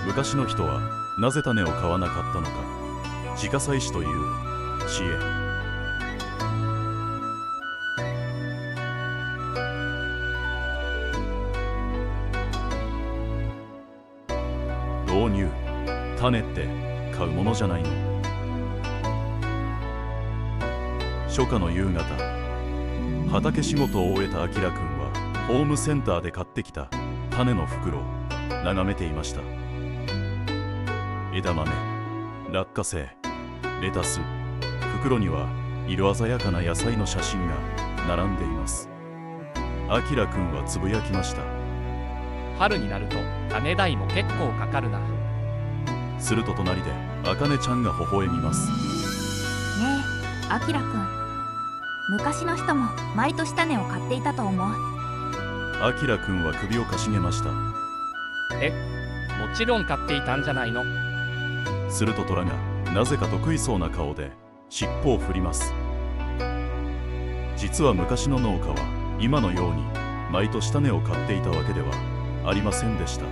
昔の人はなぜ種を買わなかったのか。自家採取という知恵。導入。種って買うものじゃないの。初夏の夕方、畑仕事を終えたあきらくんはホームセンターで買ってきた種の袋を眺めていました。枝豆、落花生、レタス、袋には色鮮やかな野菜の写真が並んでいます。あきらくんはつぶやきました。春になると種代も結構かかるな。すると隣であかねちゃんが微笑みます。ねえ、あきらくん、昔の人も毎年種を買っていたと思う。あきらくんは首をかしげました。もちろん買っていたんじゃないの。すると虎がなぜか得意そうな顔で尻尾を振ります。実は昔の農家は今のように毎年種を買っていたわけではありませんでした。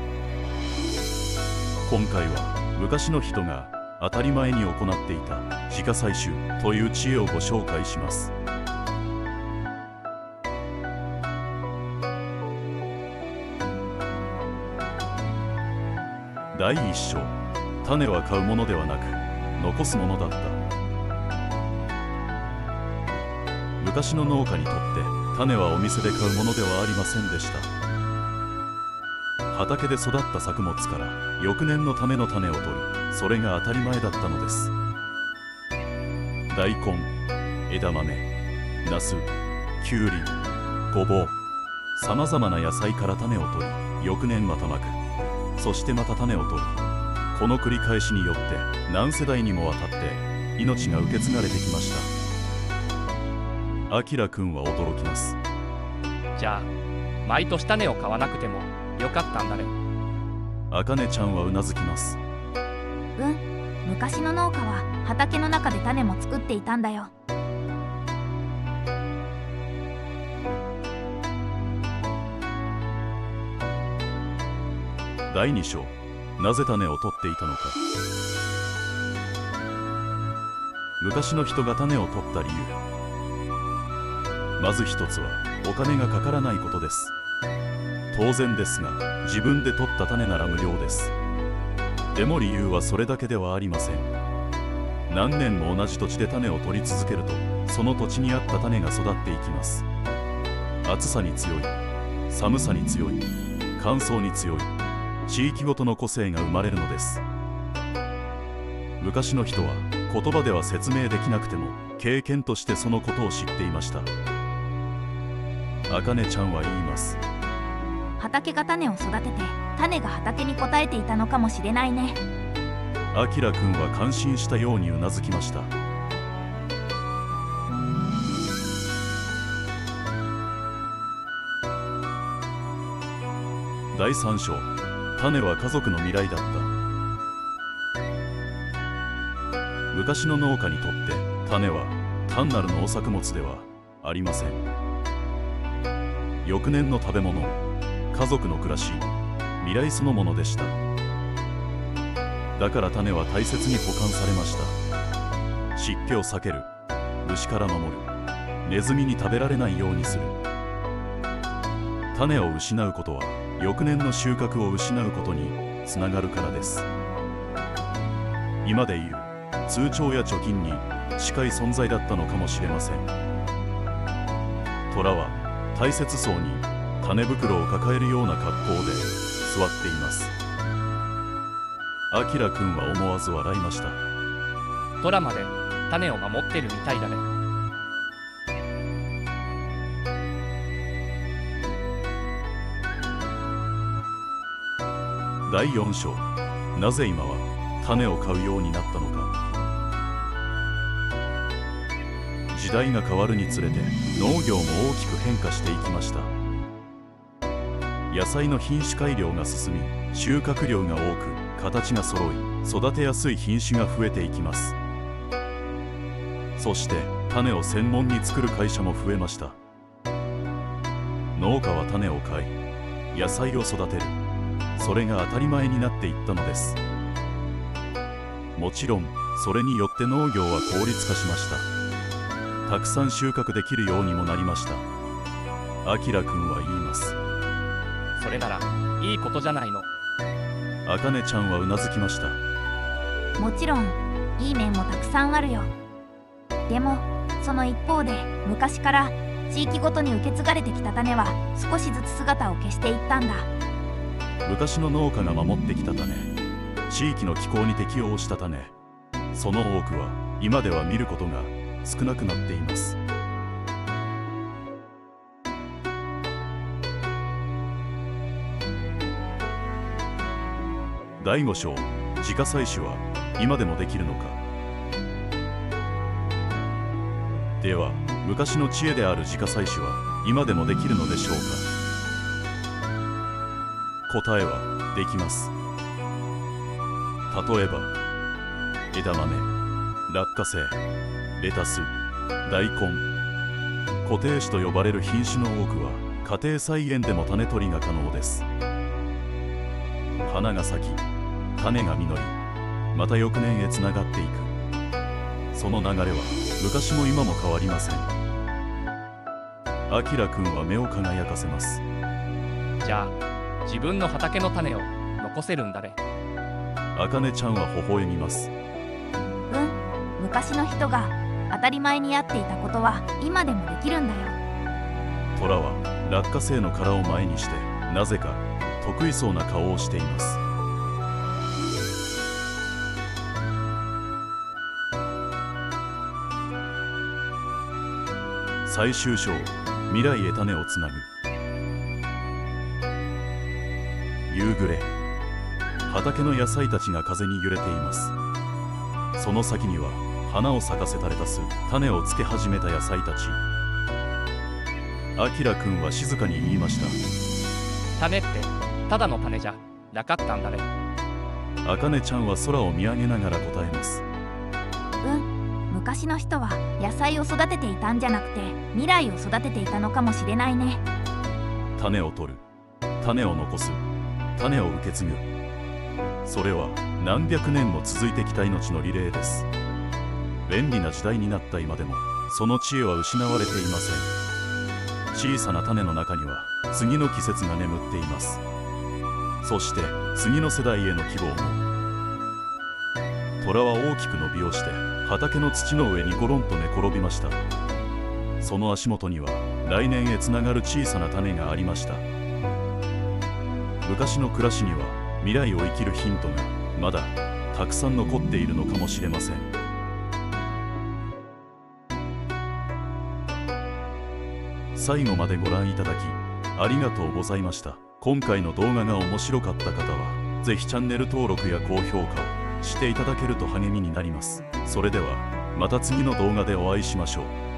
今回は昔の人が当たり前に行っていた自家採集という知恵をご紹介します。第一章。種は買うものではなく残すものだった。昔の農家にとって種はお店で買うものではありませんでした。畑で育った作物から翌年のための種を取る、それが当たり前だったのです。大根、枝豆、ナス、きゅうり、ごぼう、さまざまな野菜から種を取り、翌年またまく、そしてまた種を取る。この繰り返しによって何世代にもわたって命が受け継がれてきました。あきらくんは驚きます。じゃあ毎年種を買わなくてもよかったんだね。あかねちゃんはうなずきます。昔の農家は畑の中で種も作っていたんだよ。第2章。なぜ種を取っていたのか。昔の人が種を取った理由。まず一つはお金がかからないことです。当然ですが、自分で取った種なら無料です。でも理由はそれだけではありません。何年も同じ土地で種を取り続けると、その土地に合った種が育っていきます。暑さに強い、寒さに強い、乾燥に強い、地域ごとの個性が生まれるのです。昔の人は言葉では説明できなくても経験としてそのことを知っていました。あかねちゃんは言います。畑が種を育てて、種が畑に応えていたのかもしれないね。あきらくんは感心したようにうなずきました。第3章。種は家族の未来だった。昔の農家にとって種は単なる農作物ではありません。翌年の食べ物、家族の暮らし、未来そのものでした。だから種は大切に保管されました。湿気を避ける、虫から守る、ネズミに食べられないようにする。種を失うことは翌年の収穫を失うことにつながるからです。今でいう通帳や貯金に近い存在だったのかもしれません。虎は大切そうに種袋を抱えるような格好で座っています。あきらくんは思わず笑いました。トラまで種を守ってるみたいだね。第4章。なぜ今は種を買うようになったのか。時代が変わるにつれて農業も大きく変化していきました。野菜の品種改良が進み、収穫量が多く形が揃い、育てやすい品種が増えていきます。そして種を専門に作る会社も増えました。農家は種を買い、野菜を育てる、それが当たり前になっていったのです。もちろんそれによって農業は効率化しました。たくさん収穫できるようにもなりました。あきらくんは言います。それならいいことじゃないの。あかねちゃんはうなずきました。もちろんいい面もたくさんあるよ。でもその一方で昔から地域ごとに受け継がれてきた種は少しずつ姿を消していったんだ。昔の農家が守ってきた種、地域の気候に適応した種、その多くは今では見ることが少なくなっています。第5章、自家採取は今でもできるのか。では昔の知恵である自家採取は今でもできるのでしょうか。答えはできます。例えば枝豆、落花生、レタス、大根、固定種と呼ばれる品種の多くは家庭菜園でも種取りが可能です。花が咲き、種が実り、また翌年へつながっていく。その流れは昔も今も変わりません。あきらくんは目を輝かせます。じゃあ自分の畑の種を残せるんだね。あかねちゃんは微笑みます。昔の人が当たり前にやっていたことは今でもできるんだよ。虎は落花生の殻を前にしてなぜか得意そうな顔をしています。最終章、未来へ種をつなぐ。夕暮れ、畑の野菜たちが風に揺れています。その先には花を咲かせたレタス、種をつけ始めた野菜たち。あきらくんは静かに言いました。種ってただの種じゃなかったんだね。あかねちゃんは空を見上げながら答えます。昔の人は野菜を育てていたんじゃなくて未来を育てていたのかもしれないね。種を取る、種を残す、種を受け継ぐ。それは何百年も続いてきた命のリレーです。便利な時代になった今でもその知恵は失われていません。小さな種の中には次の季節が眠っています。そして次の世代への希望も。虎は大きく伸びをして畑の土の上にゴロンと寝転びました。その足元には来年へつながる小さな種がありました。昔の暮らしには未来を生きるヒントがまだたくさん残っているのかもしれません。最後までご覧いただきありがとうございました。今回の動画が面白かった方はぜひチャンネル登録や高評価をしていただけると励みになります。それではまた次の動画でお会いしましょう。